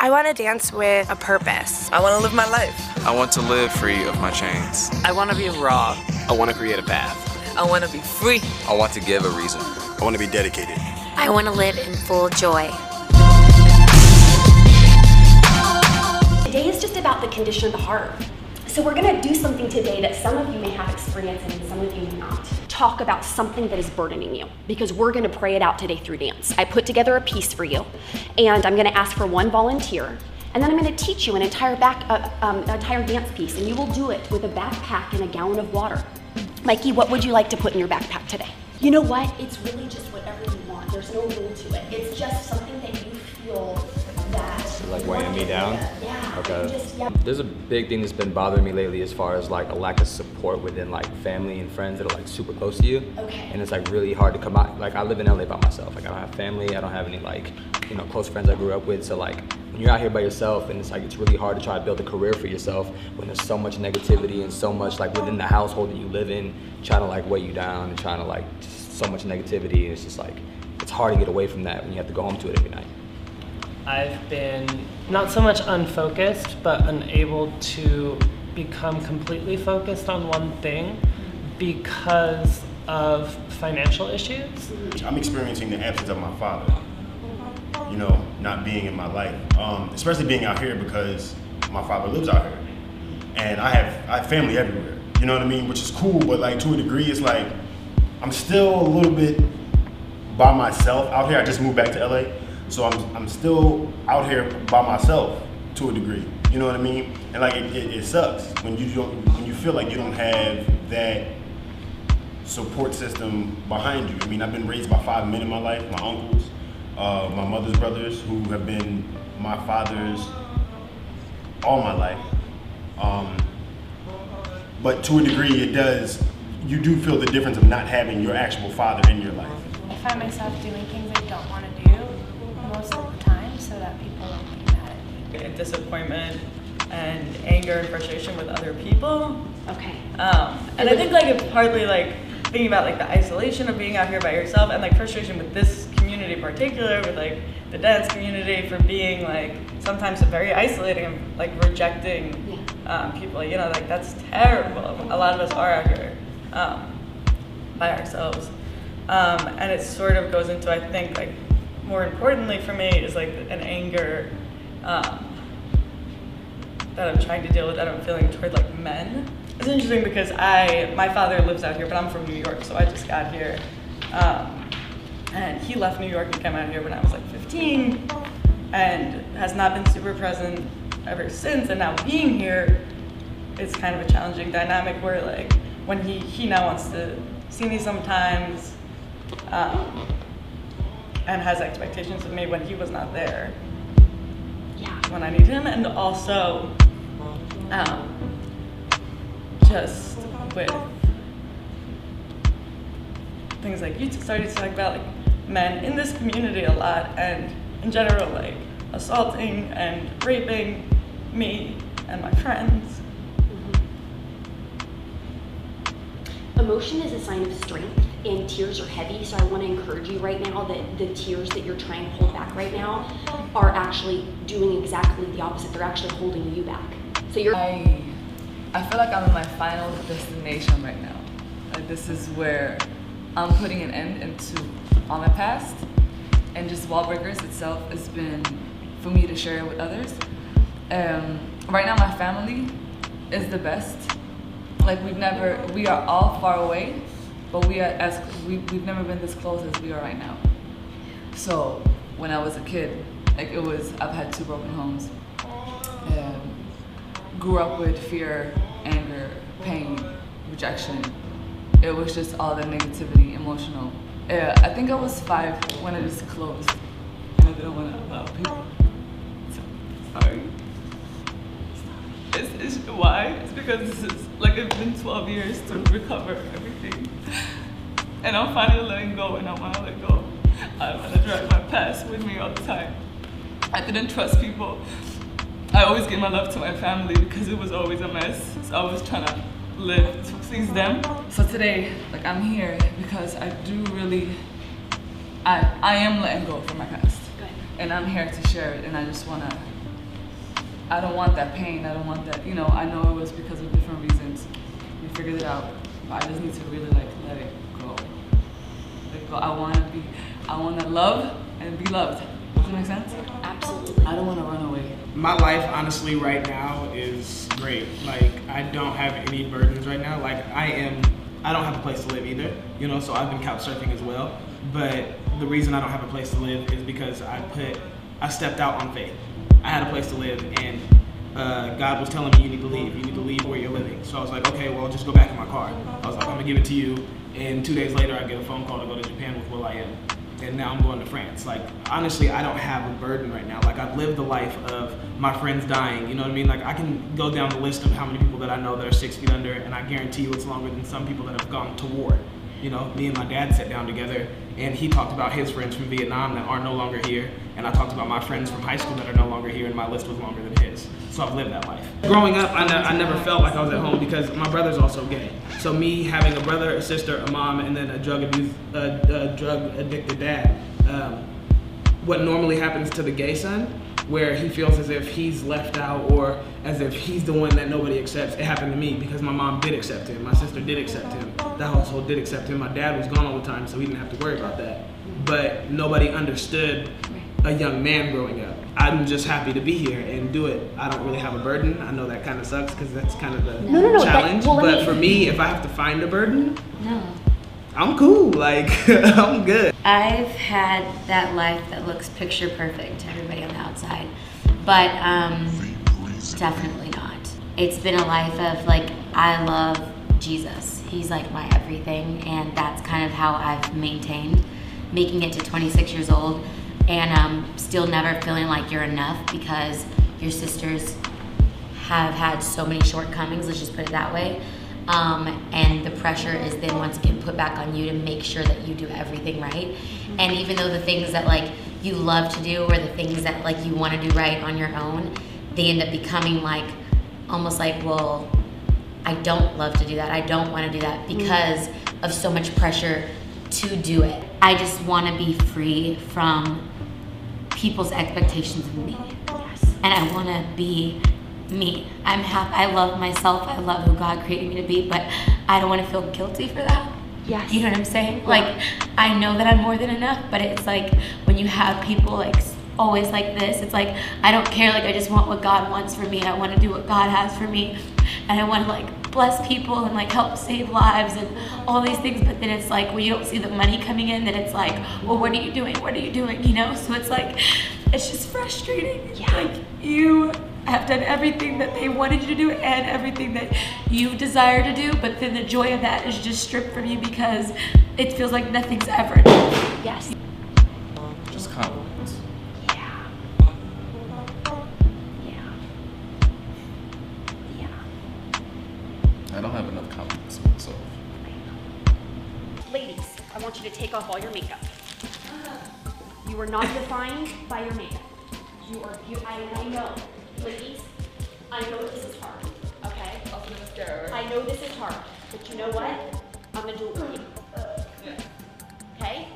I want to dance with a purpose. I want to live my life. I want to live free of my chains. I want to be raw. I want to create a path. I want to be free. I want to give a reason. I want to be dedicated. I want to live in full joy. Today is just about the condition of the heart. So we're gonna do something today that some of you may have experience in and some of you may not. Talk about something that is burdening you, because we're gonna pray it out today through dance. I put together a piece for you, and I'm gonna ask for one volunteer, and then I'm gonna teach you an entire dance piece, and you will do it with a backpack and a gallon of water. Mikey, what would you like to put in your backpack today? You know what? It's really just whatever you want. There's no rule to it. It's just something that you feel that... Like weighing me down? Yeah. Okay. There's a big thing that's been bothering me lately as far as like a lack of support within like family and friends that are like super close to you. Okay. And it's like really hard to come out. Like I live in LA by myself. Like I don't have family. I don't have any like, you know, close friends I grew up with. So like when you're out here by yourself and it's like it's really hard to try to build a career for yourself when there's so much negativity and so much like within the household that you live in trying to like weigh you down and trying to like just so much negativity. And it's just like it's hard to get away from that when you have to go home to it every night. I've been not so much unfocused, but unable to become completely focused on one thing because of financial issues. I'm experiencing the absence of my father, you know, not being in my life, especially being out here because my father lives out here. And I have family everywhere, you know what I mean? Which is cool, but like to a degree, it's like, I'm still a little bit by myself out here. I just moved back to LA. So I'm still out here by myself to a degree, you know what I mean? And like it sucks when you feel like you don't have that support system behind you. I mean, I've been raised by 5 men in my life, my uncles, my mother's brothers, who have been my fathers all my life. But to a degree, you do feel the difference of not having your actual father in your life. I find myself doing things I don't want to do most of the time so that people won't be mad at me. Disappointment and anger and frustration with other people. Okay. And I think like it's partly like thinking about like the isolation of being out here by yourself and like frustration with this community in particular, with like the dance community for being like sometimes very isolating and like rejecting people, you know, like that's terrible. A lot of us are out here by ourselves. And it sort of goes into, I think, like more importantly for me is like an anger that I'm trying to deal with that I'm feeling toward like men. It's interesting because my father lives out here, but I'm from New York, so I just got here. And he left New York and came out here when I was like 15 and has not been super present ever since. And now being here, it's kind of a challenging dynamic where like when he now wants to see me sometimes, and has expectations of me when he was not there. When I need him, and also just with things like you started to talk about like men in this community a lot, and in general like assaulting and raping me and my friends. Emotion is a sign of strength, and tears are heavy, so I want to encourage you right now that the tears that you're trying to hold back right now are actually doing exactly the opposite. They're actually holding you back. So you're... I feel like I'm in my final destination right now. Like this is where I'm putting an end into all my past, and just Wallbreakers itself has been for me to share it with others. Right now my family is the best. Like we are all far away, but we've never been this close as we are right now. So when I was a kid, like I've had 2 broken homes. Grew up with fear, anger, pain, rejection. It was just all the negativity, emotional. I think I was 5 when I just closed, and I didn't want to allow people. Sorry. It's why? It's because this is like it's been 12 years to recover everything, and I'm finally letting go, and I want to let go. I don't want to drag my past with me all the time. I didn't trust people. I always gave my love to my family because it was always a mess. So I was trying to live to please them. So today, like I'm here because I do really, I am letting go from my past. Good. And I'm here to share it, and I just want to I don't want that pain. I don't want that. You know, I know it was because of different reasons. We figured it out. But I just need to really like let it go. Let it go. I want to love and be loved. Does that make sense? Absolutely. I don't want to run away. My life, honestly, right now is great. Like, I don't have any burdens right now. Like, I don't have a place to live either, you know, so I've been couch surfing as well. But the reason I don't have a place to live is because I stepped out on faith. I had a place to live, and God was telling me, you need to leave. You need to leave where you're living. So I was like, okay, well, just go back in my car. I was like, I'm gonna give it to you. And 2 days later, I get a phone call to go to Japan with Will.i.am. And now I'm going to France. Like, honestly, I don't have a burden right now. Like, I've lived the life of my friends dying, you know what I mean? Like, I can go down the list of how many people that I know that are 6 feet under, and I guarantee you it's longer than some people that have gone to war. You know, me and my dad sat down together, and he talked about his friends from Vietnam that are no longer here, and I talked about my friends from high school that are no longer here, and my list was longer than his. So I've lived that life. Growing up, I never felt like I was at home because my brother's also gay. So me having a brother, a sister, a mom, and then a drug-addicted dad, what normally happens to the gay son, where he feels as if he's left out or as if he's the one that nobody accepts. It happened to me because my mom did accept him, my sister did accept him, the household did accept him. My dad was gone all the time, so he didn't have to worry about that. But nobody understood a young man growing up. I'm just happy to be here and do it. I don't really have a burden. I know that kind of sucks because that's kind of the challenge. But for me, if I have to find a burden, I'm cool. Like, I'm good. I've had that life that looks picture perfect to everybody on the outside, but definitely not. It's been a life of like, I love Jesus. He's like my everything, and that's kind of how I've maintained making it to 26 years old, and still never feeling like you're enough because your sisters have had so many shortcomings, let's just put it that way. And the pressure is then once again put back on you to make sure that you do everything right. And even though the things that like you love to do or the things that like you want to do right on your own, they end up becoming like almost like, well, I don't love to do that. I don't want to do that because of so much pressure to do it. I just want to be free from people's expectations of me. And I want to be me. I'm happy. I love myself. I love who God created me to be, but I don't want to feel guilty for that. Yes. You know what I'm saying? Like, I know that I'm more than enough, but it's like when you have people like always like this, it's like, I don't care. Like, I just want what God wants for me. I want to do what God has for me. And I want to like bless people and like help save lives and all these things. But then it's like, when you don't see the money coming in, then it's like, well, what are you doing? What are you doing? You know? So it's like, it's just frustrating. Yeah. Like, you have done everything that they wanted you to do and everything that you desire to do, but then the joy of that is just stripped from you because it feels like nothing's ever enough. Yes. Just compliments. Yeah. Yeah. Yeah. I don't have enough compliments for myself. Ladies, I want you to take off all your makeup. You are not defined by your makeup. I know. Ladies, I know this is hard, okay? Also the mascara, right? I know this is hard, but you know what? I'm gonna do it for you. Okay?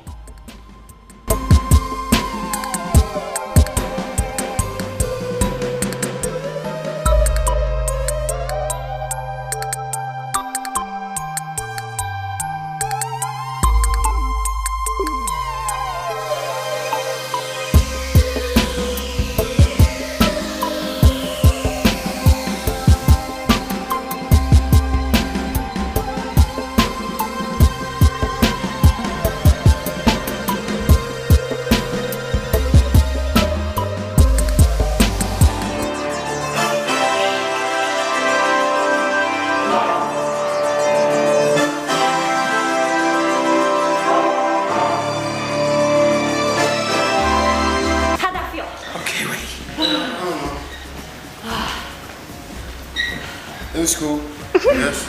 It was cool. Yes.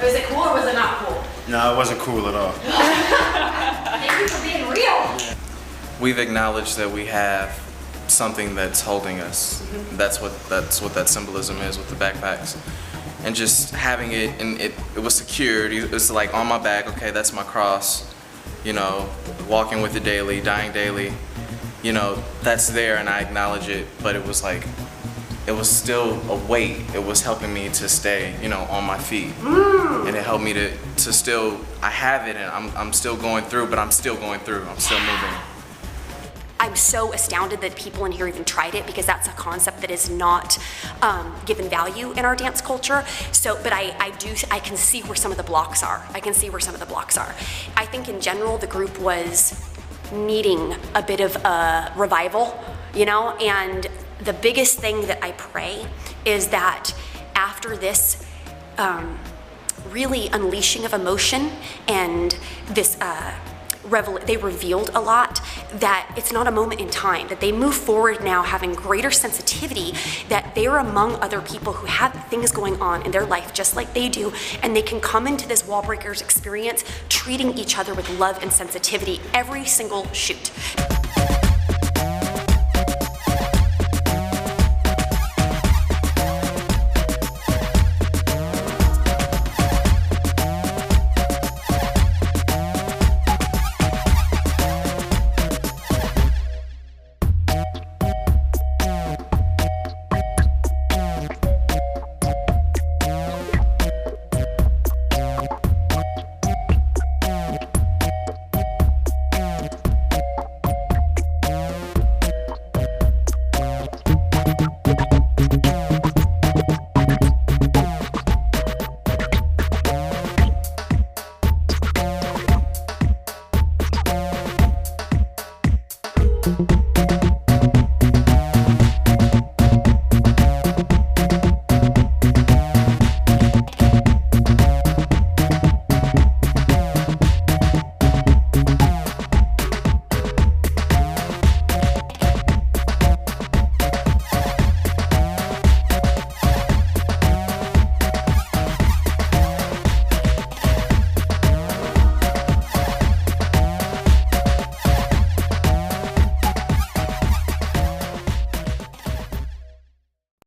Was it cool or was it not cool? No, it wasn't cool at all. Thank you for being real. We've acknowledged that we have something that's holding us. That's what that symbolism is with the backpacks. And just having it, and it was secured. It was like on my back, okay, that's my cross. You know, walking with it daily, dying daily. You know, that's there and I acknowledge it, but it was like, it was still a weight. It was helping me to stay, you know, on my feet. And it helped me to still, I have it and I'm still going through, but I'm still going through. I'm still moving. I'm so astounded that people in here even tried it, because that's a concept that is not given value in our dance culture. So, but I can see where some of the blocks are. I think in general, the group was needing a bit of a revival, you know, and the biggest thing that I pray is that after this really unleashing of emotion and this they revealed a lot, that it's not a moment in time, that they move forward now having greater sensitivity, that they're among other people who have things going on in their life just like they do, and they can come into this Wallbreakers experience treating each other with love and sensitivity every single shoot. Thank you.